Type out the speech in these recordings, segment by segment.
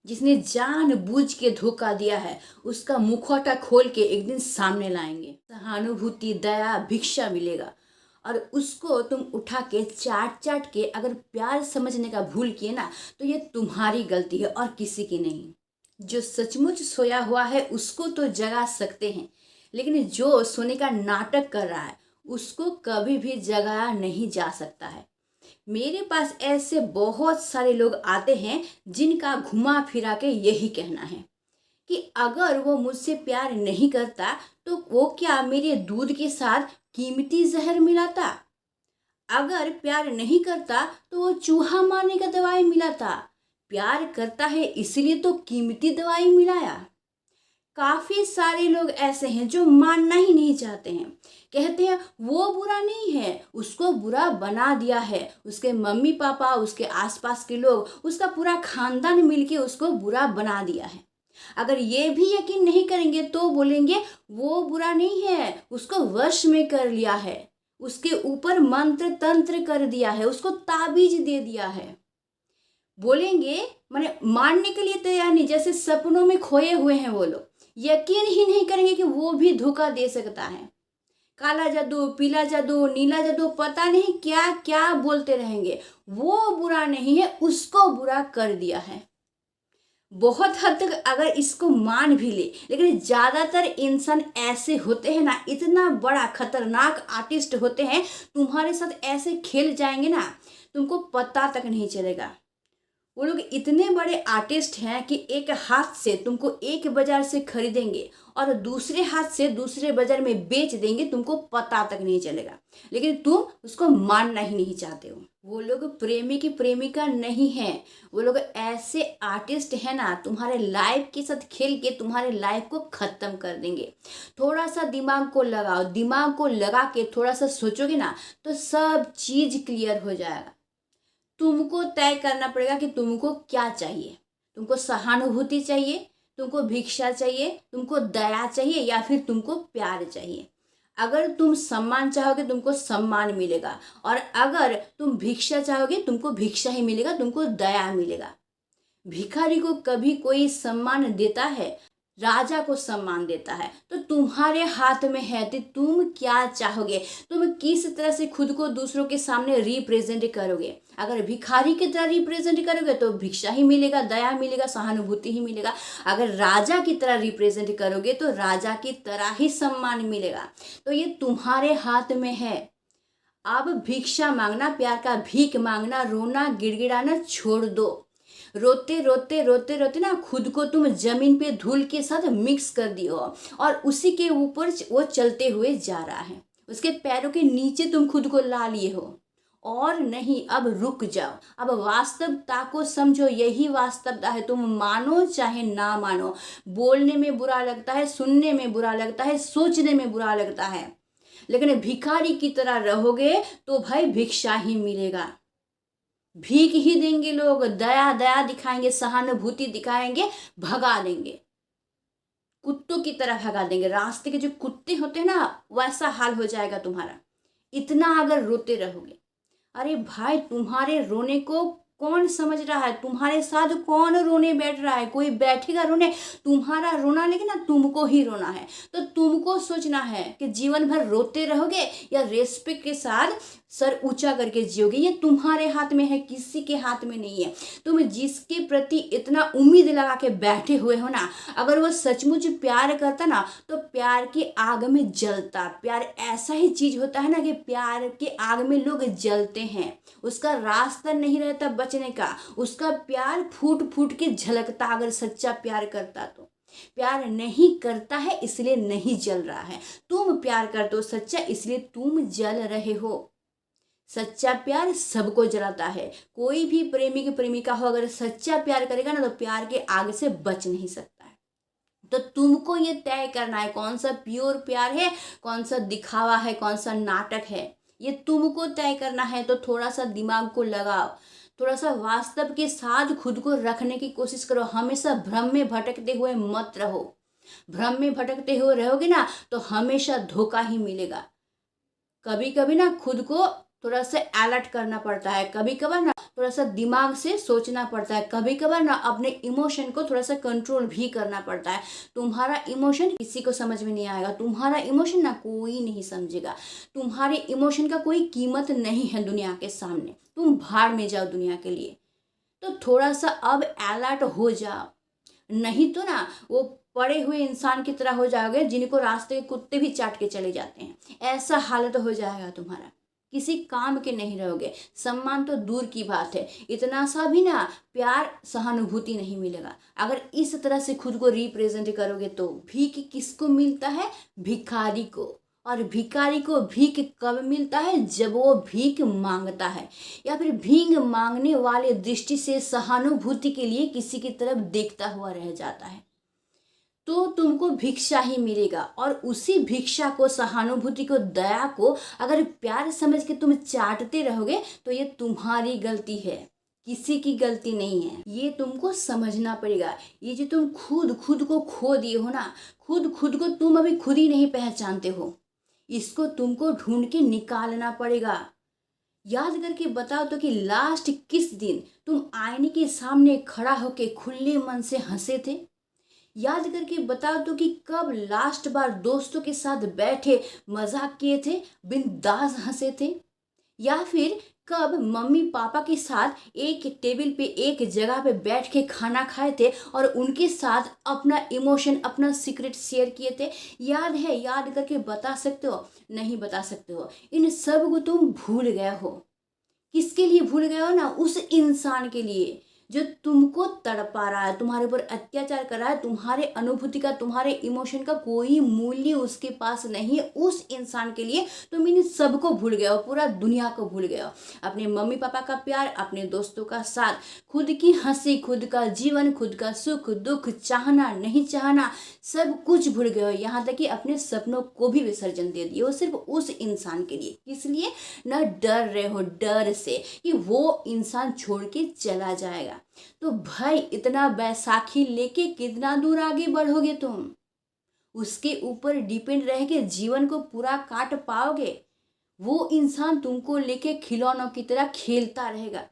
जिसने जानबूझ के धोखा दिया है उसका मुखौटा खोल के एक दिन सामने लाएंगे। सहानुभूति, दया, भिक्षा मिलेगा और उसको तुम उठा के चाट चाट के अगर प्यार समझने का भूल किए ना तो ये तुम्हारी गलती है और किसी की नहीं। जो सचमुच सोया हुआ है उसको तो जगा सकते हैं, लेकिन जो सोने का नाटक कर रहा है उसको कभी भी जगाया नहीं जा सकता है। मेरे पास ऐसे बहुत सारे लोग आते हैं जिनका घुमा फिरा के यही कहना है कि अगर वो मुझसे प्यार नहीं करता तो वो क्या मेरे दूध के साथ कीमती जहर मिलाता। अगर प्यार नहीं करता तो वो चूहा मारने का दवाई मिलाता। प्यार करता है इसलिए तो कीमती दवाई मिलाया। काफी सारे लोग ऐसे हैं जो मानना ही नहीं चाहते हैं। कहते हैं वो बुरा नहीं है, उसको बुरा बना दिया है उसके मम्मी पापा, उसके आसपास के लोग, उसका पूरा खानदान मिलके उसको बुरा बना दिया है। अगर ये भी यकीन नहीं करेंगे तो बोलेंगे वो बुरा नहीं है, उसको वश में कर लिया है, उसके ऊपर मंत्र तंत्र कर दिया है, उसको ताबीज दे दिया है। बोलेंगे माने मानने के लिए तैयार नहीं, जैसे सपनों में खोए हुए हैं वो लोग। यकीन ही नहीं करेंगे कि वो भी धोखा दे सकता है। काला जादू, पीला जादू, नीला जादू, पता नहीं क्या क्या बोलते रहेंगे। वो बुरा नहीं है, उसको बुरा कर दिया है। बहुत हद तक अगर इसको मान भी ले, लेकिन ज्यादातर इंसान ऐसे होते हैं ना, इतना बड़ा खतरनाक आर्टिस्ट होते हैं, तुम्हारे साथ ऐसे खेल जाएंगे ना तुमको पता तक नहीं चलेगा। वो लोग इतने बड़े आर्टिस्ट हैं कि एक हाथ से तुमको एक बाजार से खरीदेंगे और दूसरे हाथ से दूसरे बाजार में बेच देंगे, तुमको पता तक नहीं चलेगा, लेकिन तुम उसको मानना ही नहीं चाहते हो। वो लोग प्रेमी की प्रेमिका नहीं है, वो लोग ऐसे आर्टिस्ट हैं ना, तुम्हारे लाइफ के साथ खेल के तुम्हारे लाइफ को खत्म कर देंगे। थोड़ा सा दिमाग को लगाओ, दिमाग को लगा के थोड़ा सा सोचोगे ना तो सब चीज क्लियर हो जाएगा। तुमको तय करना पड़ेगा कि तुमको क्या चाहिए। तुमको सहानुभूति चाहिए, तुमको भिक्षा चाहिए, तुमको दया चाहिए, या फिर तुमको प्यार चाहिए। अगर तुम सम्मान चाहोगे तुमको सम्मान मिलेगा, और अगर तुम भिक्षा चाहोगे तुमको भिक्षा ही मिलेगा, तुमको दया मिलेगा। भिखारी को कभी कोई सम्मान देता है, राजा को सम्मान देता है। तो तुम्हारे हाथ में है कि तुम क्या चाहोगे, तुम किस तरह से खुद को दूसरों के सामने रिप्रेजेंट करोगे। अगर भिखारी की तरह रिप्रेजेंट करोगे तो भिक्षा ही मिलेगा, दया मिलेगा, सहानुभूति ही मिलेगा। अगर राजा की तरह रिप्रेजेंट करोगे तो राजा की तरह ही सम्मान मिलेगा। तो ये तुम्हारे हाथ में है। अब भिक्षा मांगना, प्यार का भीख मांगना, रोना गिड़गिड़ाना छोड़ दो। रोते रोते रोते रोते ना खुद को तुम जमीन पे धूल के साथ मिक्स कर दियो और उसी के ऊपर वो चलते हुए जा रहा है। उसके पैरों के नीचे तुम खुद को ला लिए हो। और नहीं, अब रुक जाओ, अब वास्तवता को समझो। यही वास्तवता है, तुम मानो चाहे ना मानो। बोलने में बुरा लगता है, सुनने में बुरा लगता है, सोचने में बुरा लगता है, लेकिन भिखारी की तरह रहोगे तो भाई भिक्षा ही मिलेगा। भीख ही देंगे लोग, दया दया दिखाएंगे, सहानुभूति दिखाएंगे, भगा देंगे, कुत्तों की तरह भगा देंगे। रास्ते के जो कुत्ते होते हैं ना, वैसा हाल हो जाएगा तुम्हारा, इतना अगर रोते रहोगे। अरे भाई, तुम्हारे रोने को कौन समझ रहा है? तुम्हारे साथ कौन रोने बैठ रहा है? कोई बैठेगा रोने? तुम्हारा रोना लेकिन ना तुमको ही रोना है। तो तुमको सोचना है कि जीवन भर रोते रहोगे या रेस्पेक्ट के साथ सर ऊंचा करके जियोगे। ये तुम्हारे हाथ में है, किसी के हाथ में नहीं है। तुम जिसके प्रति इतना उम्मीद लगा के बैठे हुए हो ना, अगर वो सचमुच प्यार करता ना तो प्यार की आग में जलता। प्यार ऐसा ही चीज होता है ना कि प्यार के आग में लोग जलते हैं, उसका रास्ता नहीं रहता बचने का। उसका प्यार फूट फूट के झलकता। अगर सच्चा प्यार करता तो प्यार नहीं करता है इसलिए नहीं जल रहा है। तुम प्यार करते हो सच्चा, इसलिए तुम जल रहे हो। सच्चा प्यार सबको जलाता है। कोई भी प्रेमी की प्रेमिका हो, अगर सच्चा प्यार करेगा ना तो प्यार के आग से बच नहीं सकता है। तो तुमको ये तय करना है कौन सा प्योर प्यार है, कौन सा दिखावा है, कौन सा नाटक है, ये तुमको तय करना है। तो थोड़ा सा दिमाग को लगाओ, थोड़ा सा वास्तव के साथ खुद को रखने की कोशिश करो। हमेशा भ्रम में भटकते हुए मत रहो। भ्रम में भटकते हुए रहोगे ना तो हमेशा धोखा ही मिलेगा। कभी कभी ना खुद को थोड़ा सा अलर्ट करना पड़ता है, कभी कभार ना थोड़ा सा दिमाग से सोचना पड़ता है, कभी कभार ना अपने इमोशन को थोड़ा सा कंट्रोल भी करना पड़ता है। तुम्हारा इमोशन किसी को समझ में नहीं आएगा, तुम्हारा इमोशन ना कोई नहीं समझेगा, तुम्हारे इमोशन का कोई कीमत नहीं है दुनिया के सामने, तुम भाड़ में जाओ दुनिया के लिए। तो थोड़ा सा अब अलर्ट हो जाओ, नहीं तो ना वो पड़े हुए इंसान की तरह हो जाओगे जिनको रास्ते के कुत्ते भी चाट के चले जाते हैं। ऐसा हालत हो जाएगा तुम्हारा, किसी काम के नहीं रहोगे। सम्मान तो दूर की बात है, इतना सा भी ना प्यार सहानुभूति नहीं मिलेगा। अगर इस तरह से खुद को रिप्रेजेंट करोगे तो भीख किसको मिलता है? भिखारी को। और भिखारी को भीख कब मिलता है? जब वो भीख मांगता है, या फिर भीख मांगने वाले दृष्टि से सहानुभूति के लिए किसी की तरफ देखता हुआ रह जाता है, तो तुमको भिक्षा ही मिलेगा। और उसी भिक्षा को, सहानुभूति को, दया को अगर प्यार समझ के तुम चाटते रहोगे तो ये तुम्हारी गलती है, किसी की गलती नहीं है। ये तुमको समझना पड़ेगा। ये जो तुम खुद को खो दिए हो ना, खुद को तुम अभी खुद ही नहीं पहचानते हो, इसको तुमको ढूंढ के निकालना पड़ेगा। याद करके बताओ तो कि लास्ट किस दिन तुम आईने के सामने खड़ा होके खुले मन से हंसे थे? याद करके बताओ तो कि कब लास्ट बार दोस्तों के साथ बैठे मजाक किए थे, बिंदास हंसे थे? या फिर कब मम्मी पापा के साथ एक टेबल पे, एक जगह पे बैठ के खाना खाए थे और उनके साथ अपना इमोशन, अपना सीक्रेट शेयर किए थे? याद है? याद करके बता सकते हो? नहीं बता सकते हो। इन सब को तुम भूल गए हो। किसके लिए भूल गए हो ना? उस इंसान के लिए जो तुमको तड़पा रहा है, तुम्हारे ऊपर अत्याचार कर रहा है, तुम्हारे अनुभूति का, तुम्हारे इमोशन का कोई मूल्य उसके पास नहीं है। उस इंसान के लिए तुम इन सबको भूल गए हो, पूरा दुनिया को भूल गए हो। अपने मम्मी पापा का प्यार, अपने दोस्तों का साथ, खुद की हंसी, खुद का जीवन, खुद का सुख दुख, चाहना नहीं चाहना, सब कुछ भूल गए हो। यहाँ तक कि अपने सपनों को भी विसर्जन दे दिए हो सिर्फ उस इंसान के लिए। इसलिए न डर रहे हो डर से कि वो इंसान छोड़ के चला जाएगा। तो भाई इतना बैसाखी लेके कितना दूर आगे बढ़ोगे तुम? उसके ऊपर डिपेंड रह के जीवन को पूरा काट पाओगे? वो इंसान तुमको लेके खिलौनों की तरह खेलता रहेगा।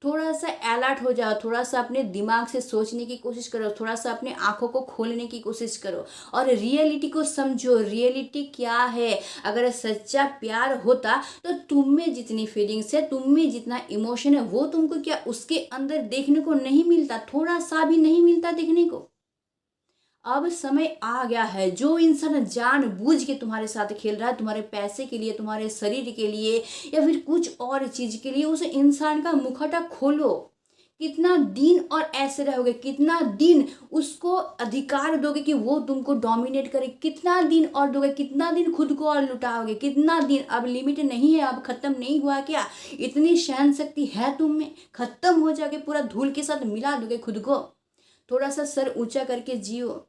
थोड़ा सा अलर्ट हो जाओ, थोड़ा सा अपने दिमाग से सोचने की कोशिश करो, थोड़ा सा अपने आंखों को खोलने की कोशिश करो और रियलिटी को समझो। रियलिटी क्या है? अगर सच्चा प्यार होता तो तुम में जितनी फीलिंग्स है, तुम में जितना इमोशन है, वो तुमको क्या उसके अंदर देखने को नहीं मिलता? थोड़ा सा भी नहीं मिलता देखने को? अब समय आ गया है, जो इंसान जानबूझ के तुम्हारे साथ खेल रहा है, तुम्हारे पैसे के लिए, तुम्हारे शरीर के लिए या फिर कुछ और चीज के लिए, उस इंसान का मुखौटा खोलो। कितना दिन और ऐसे रहोगे? कितना दिन उसको अधिकार दोगे कि वो तुमको डोमिनेट करे? कितना दिन और दोगे? कितना दिन खुद को और लुटाओगे? कितना दिन? अब लिमिट नहीं है, अब खत्म नहीं हुआ क्या? इतनी सहन शक्ति है तुम में? खत्म हो जाके पूरा धूल के साथ मिला दोगे खुद को? थोड़ा सा सर ऊंचा करके जियो।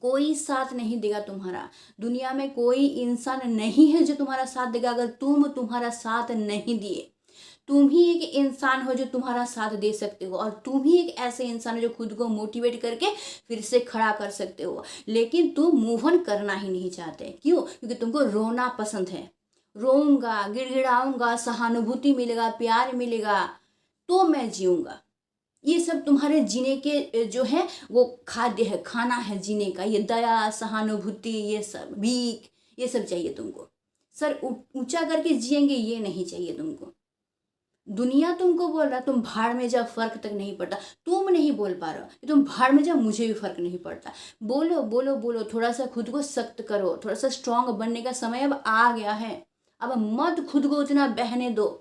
कोई साथ नहीं देगा तुम्हारा, दुनिया में कोई इंसान नहीं है जो तुम्हारा साथ देगा अगर तुम तुम्हारा साथ नहीं दिए। तुम ही एक इंसान हो जो तुम्हारा साथ दे सकते हो, और तुम ही एक ऐसे इंसान हो जो खुद को मोटिवेट करके फिर से खड़ा कर सकते हो। लेकिन तुम मूव ऑन करना ही नहीं चाहते। क्यों? क्योंकि तुमको रोना पसंद है। रोऊंगा, गिड़गिड़ाऊंगा, सहानुभूति मिलेगा, प्यार मिलेगा तो मैं जीऊंगा। ये सब तुम्हारे जीने के जो है वो खाद्य है, खाना है जीने का। ये दया, सहानुभूति, ये सब भीख, ये सब चाहिए तुमको। सर ऊंचा करके जिएंगे ये नहीं चाहिए तुमको। दुनिया तुमको बोल रहा तुम भाड़ में जाओ, फर्क तक नहीं पड़ता। तुम नहीं बोल पा रहे हो कि तुम भाड़ में जाओ, मुझे भी फर्क नहीं पड़ता। बोलो बोलो बोलो, थोड़ा सा खुद को सख्त करो, थोड़ा सा स्ट्रांग बनने का समय अब आ गया है। अब मत खुद को उतना बहने दो,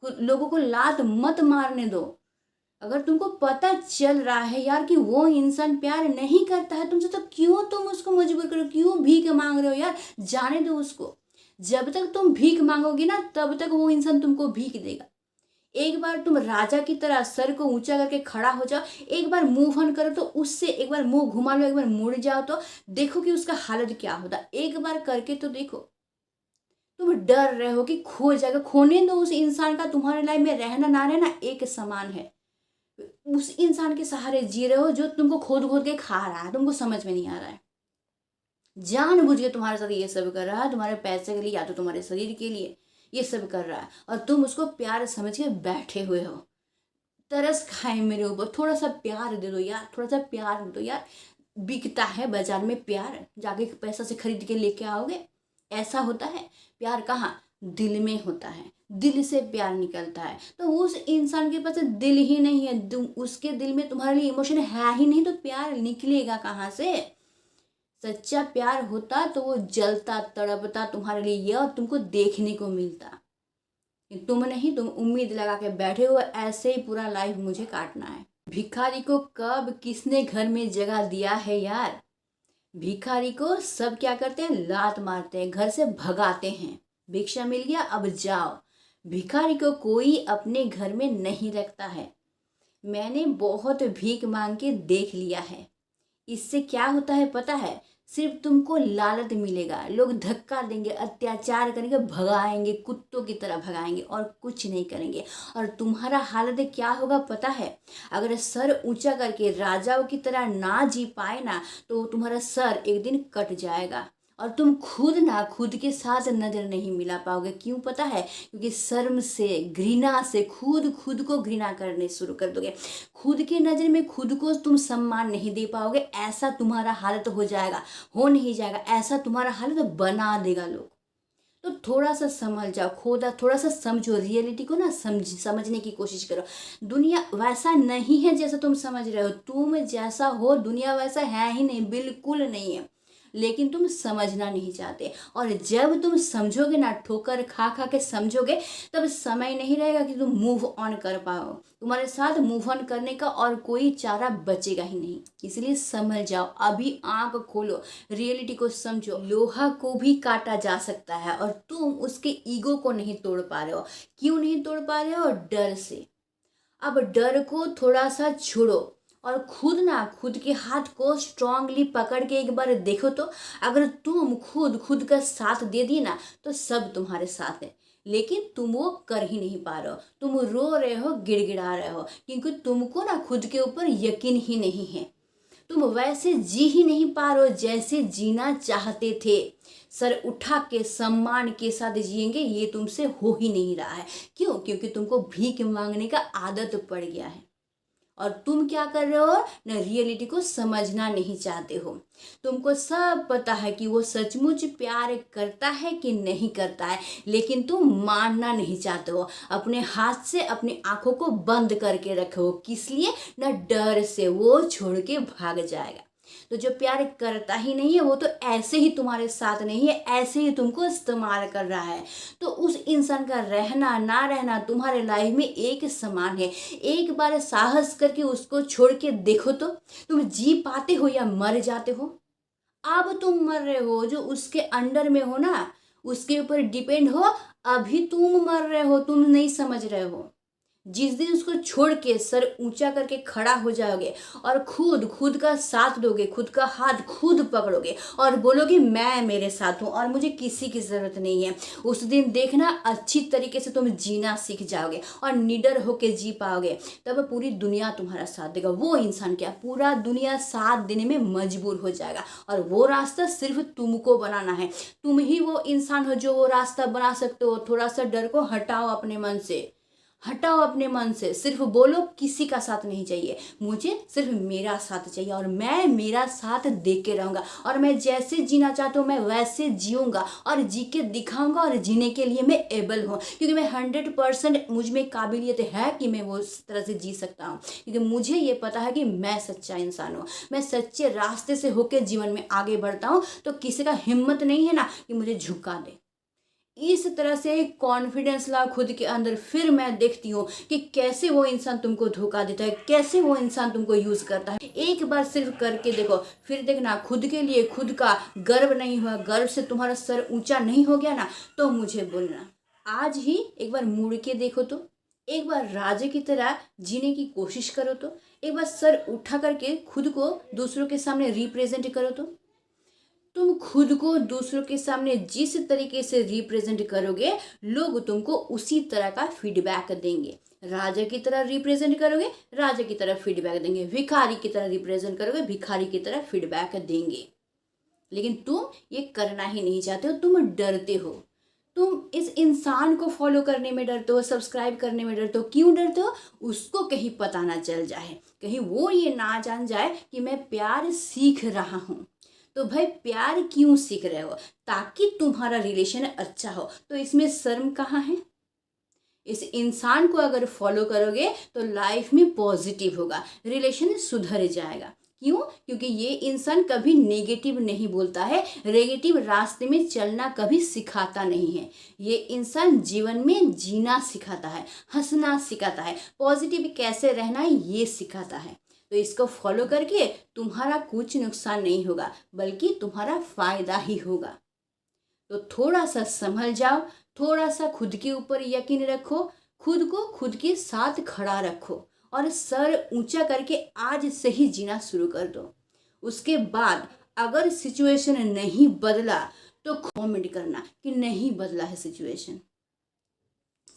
लोगों को लात मत मारने दो। अगर तुमको पता चल रहा है यार कि वो इंसान प्यार नहीं करता है तुमसे, तो क्यों तुम उसको मजबूर करो? क्यों भीख मांग रहे हो यार? जाने दो उसको। जब तक तुम भीख मांगोगी ना तब तक वो इंसान तुमको भीख देगा। एक बार तुम राजा की तरह सर को ऊंचा करके खड़ा हो जाओ, एक बार मूव ऑन करो तो उससे, एक बार मुंह घुमा लो, एक बार मुड़ जाओ तो देखो कि उसका हालत क्या होता। एक बार करके तो देखो। तुम डर रहे हो कि खो जाएगा, खोने दो उस इंसान का। तुम्हारे लाइफ में रहना ना रहना एक समान है। उस इंसान के सहारे जी रहे हो जो तुमको खोद खोद के खा रहा है, तुमको समझ में नहीं आ रहा है। जानबूझ के तुम्हारे साथ ये सब कर रहा है, तुम्हारे पैसे के लिए या तो तुम्हारे शरीर के लिए, ये सब कर रहा है और तुम उसको प्यार समझ के बैठे हुए हो। तरस खाए मेरे ऊपर, थोड़ा सा प्यार दे दो यार, थोड़ा सा प्यार दे दो यार। बिकता है बाजार में प्यार, जाके पैसा से खरीद के लेके आओगे? ऐसा होता है? प्यार कहाँ? दिल में होता है, दिल से प्यार निकलता है। तो उस इंसान के पास दिल ही नहीं है, उसके दिल में तुम्हारे लिए इमोशन है ही नहीं, तो प्यार निकलेगा कहाँ से? सच्चा प्यार होता तो वो जलता तड़पता तुम्हारे लिए ये और तुमको देखने को मिलता। तुम नहीं, तुम उम्मीद लगा के बैठे हो ऐसे ही पूरा लाइफ मुझे काटना है। भिखारी को कब किसने घर में जगह दिया है यार? भिखारी को सब क्या करते हैं? लात मारते हैं, घर से भगाते हैं। भिक्षा मिल गया, अब जाओ। भिखारी को कोई अपने घर में नहीं रखता है। मैंने बहुत भीख मांग के देख लिया है। इससे क्या होता है पता है? सिर्फ तुमको लालच मिलेगा, लोग धक्का देंगे, अत्याचार करेंगे, भगाएंगे, कुत्तों की तरह भगाएंगे और कुछ नहीं करेंगे। और तुम्हारा हालत क्या होगा पता है? अगर सर ऊंचा करके राजाओं की तरह ना जी पाए ना, तो तुम्हारा सर एक दिन कट जाएगा और तुम खुद के साथ नजर नहीं मिला पाओगे। क्यों पता है? क्योंकि शर्म से, घृणा से खुद को घृणा करने शुरू कर दोगे। खुद की नज़र में खुद को तुम सम्मान नहीं दे पाओगे। ऐसा तुम्हारा हालत हो जाएगा, हो नहीं जाएगा, ऐसा तुम्हारा हालत बना देगा लोग। तो थोड़ा सा समझ जाओ, थोड़ा सा समझो, रियलिटी को ना समझने की कोशिश करो। दुनिया वैसा नहीं है जैसा तुम समझ रहे हो। तुम जैसा हो दुनिया वैसा है ही नहीं, बिल्कुल नहीं है। लेकिन तुम समझना नहीं चाहते, और जब तुम समझोगे ना, ठोकर खा खा के समझोगे, तब समय नहीं रहेगा कि तुम मूव ऑन कर पाओ। तुम्हारे साथ मूव ऑन करने का और कोई चारा बचेगा ही नहीं। इसलिए समझ जाओ, अभी आंख खोलो, रियलिटी को समझो। लोहा को भी काटा जा सकता है और तुम उसके ईगो को नहीं तोड़ पा रहे हो। क्यों नहीं तोड़ पा रहे हो? डर से। अब डर को थोड़ा सा छोड़ो और खुद के हाथ को स्ट्रांगली पकड़ के एक बार देखो तो। अगर तुम खुद का साथ दे दी ना, तो सब तुम्हारे साथ है। लेकिन तुम वो कर ही नहीं पा रहे हो। तुम रो रहे हो, गिड़गिड़ा रहे हो, क्योंकि तुमको ना खुद के ऊपर यकीन ही नहीं है। तुम वैसे जी ही नहीं पा रहे हो जैसे जीना चाहते थे। सर उठा के सम्मान के साथ जिएंगे, ये तुमसे हो ही नहीं रहा है। क्यों? क्योंकि तुमको भीख मांगने का आदत पड़ गया है। और तुम क्या कर रहे हो? न रियलिटी को समझना नहीं चाहते हो। तुमको सब पता है कि वो सचमुच प्यार करता है कि नहीं करता है, लेकिन तुम मानना नहीं चाहते हो। अपने हाथ से अपनी आंखों को बंद करके रखो। किस लिए? न डर से वो छोड़ के भाग जाएगा। तो जो प्यार करता ही नहीं है, वो तो ऐसे ही तुम्हारे साथ नहीं है, ऐसे ही तुमको इस्तेमाल कर रहा है। तो उस इंसान का रहना ना रहना तुम्हारे लाइफ में एक समान है। एक बार साहस करके उसको छोड़ के देखो तो। तुम जी पाते हो या मर जाते हो? अब तुम मर रहे हो, जो उसके अंडर में हो ना, उसके ऊपर डिपेंड हो, अभी तुम मर रहे हो, तुम नहीं समझ रहे हो। जिस दिन उसको छोड़ के सर ऊंचा करके खड़ा हो जाओगे और खुद का साथ दोगे, खुद का हाथ खुद पकड़ोगे और बोलोगे मैं मेरे साथ हूँ और मुझे किसी की ज़रूरत नहीं है, उस दिन देखना अच्छी तरीके से तुम जीना सीख जाओगे और निडर होके जी पाओगे। तब पूरी दुनिया तुम्हारा साथ देगा। वो इंसान क्या, पूरा दुनिया साथ देने में मजबूर हो जाएगा। और वो रास्ता सिर्फ तुमको बनाना है। तुम ही वो इंसान हो जो वो रास्ता बना सकते हो। थोड़ा सा डर को हटाओ अपने मन से, हटाओ अपने मन से। सिर्फ बोलो किसी का साथ नहीं चाहिए, मुझे सिर्फ मेरा साथ चाहिए और मैं मेरा साथ दे के रहूँगा और मैं जैसे जीना चाहता हूँ मैं वैसे जीऊँगा और जी के दिखाऊँगा और जीने के लिए मैं एबल हूँ, क्योंकि मैं 100% मुझ में काबिलियत है कि मैं वो उस तरह से जी सकता हूँ। क्योंकि मुझे ये पता है कि मैं सच्चा इंसान हूँ, मैं सच्चे रास्ते से होकर जीवन में आगे बढ़ता हूँ। तो किसी का हिम्मत नहीं है ना कि मुझे झुका दे। इस तरह से कॉन्फिडेंस लाओ खुद के अंदर। फिर मैं देखती हूँ कि कैसे वो इंसान तुमको धोखा देता है, कैसे वो इंसान तुमको यूज करता है। एक बार सिर्फ करके देखो, फिर देखना खुद के लिए खुद का गर्व नहीं हुआ, गर्व से तुम्हारा सर ऊंचा नहीं हो गया ना, तो मुझे बोलना। आज ही एक बार मुड़ के देखो तो, एक बार राजा की तरह जीने की कोशिश करो तो, एक बार सर उठा करके खुद को दूसरों के सामने रिप्रेजेंट करो तो। तुम खुद को दूसरों के सामने जिस तरीके से रिप्रेजेंट करोगे, लोग तुमको उसी तरह का फीडबैक देंगे। राजा की तरह रिप्रेजेंट करोगे, राजा की तरह फीडबैक देंगे। भिखारी की तरह रिप्रेजेंट करोगे, भिखारी की तरह फीडबैक देंगे। लेकिन तुम ये करना ही नहीं चाहते हो, तुम डरते हो। तुम इस इंसान को फॉलो करने में डरते हो, सब्सक्राइब करने में डरते हो। क्यों डरते हो? उसको कहीं पता ना चल जाए, कहीं वो ये ना जान जाए कि मैं प्यार सीख रहा हूँ। तो भाई प्यार क्यों सीख रहे हो? ताकि तुम्हारा रिलेशन अच्छा हो। तो इसमें शर्म कहाँ है? इस इंसान को अगर फॉलो करोगे तो लाइफ में पॉजिटिव होगा, रिलेशन सुधर जाएगा। क्यों? क्योंकि ये इंसान कभी नेगेटिव नहीं बोलता है, नेगेटिव रास्ते में चलना कभी सिखाता नहीं है। ये इंसान जीवन में जीना सिखाता है, हंसना सिखाता है, पॉजिटिव कैसे रहना है ये सिखाता है। तो इसको फॉलो करके तुम्हारा कुछ नुकसान नहीं होगा, बल्कि तुम्हारा फायदा ही होगा। तो थोड़ा सा संभल जाओ, थोड़ा सा खुद के ऊपर यकीन रखो, खुद को खुद के साथ खड़ा रखो और सर ऊंचा करके आज से ही जीना शुरू कर दो। उसके बाद अगर सिचुएशन नहीं बदला तो कमेंट करना कि नहीं बदला है सिचुएशन।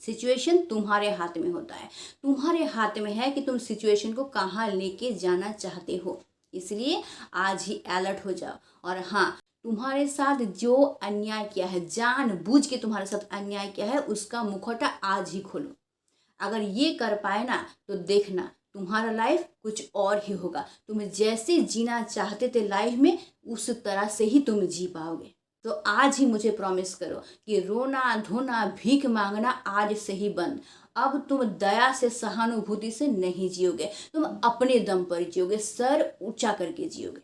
सिचुएशन तुम्हारे हाथ में होता है, तुम्हारे हाथ में है कि तुम सिचुएशन को कहाँ लेके जाना चाहते हो। इसलिए आज ही अलर्ट हो जाओ। और हाँ, तुम्हारे साथ जो अन्याय किया है, जानबूझ के तुम्हारे साथ अन्याय किया है, उसका मुखौटा आज ही खोलो। अगर ये कर पाए ना तो देखना तुम्हारा लाइफ कुछ और ही होगा। तुम जैसे जीना चाहते थे लाइफ में, उस तरह से ही तुम जी पाओगे। तो आज ही मुझे प्रॉमिस करो कि रोना धोना भीख मांगना आज से ही बंद। अब तुम दया से सहानुभूति से नहीं जियोगे, तुम अपने दम पर जियोगे, सर ऊंचा करके जियोगे।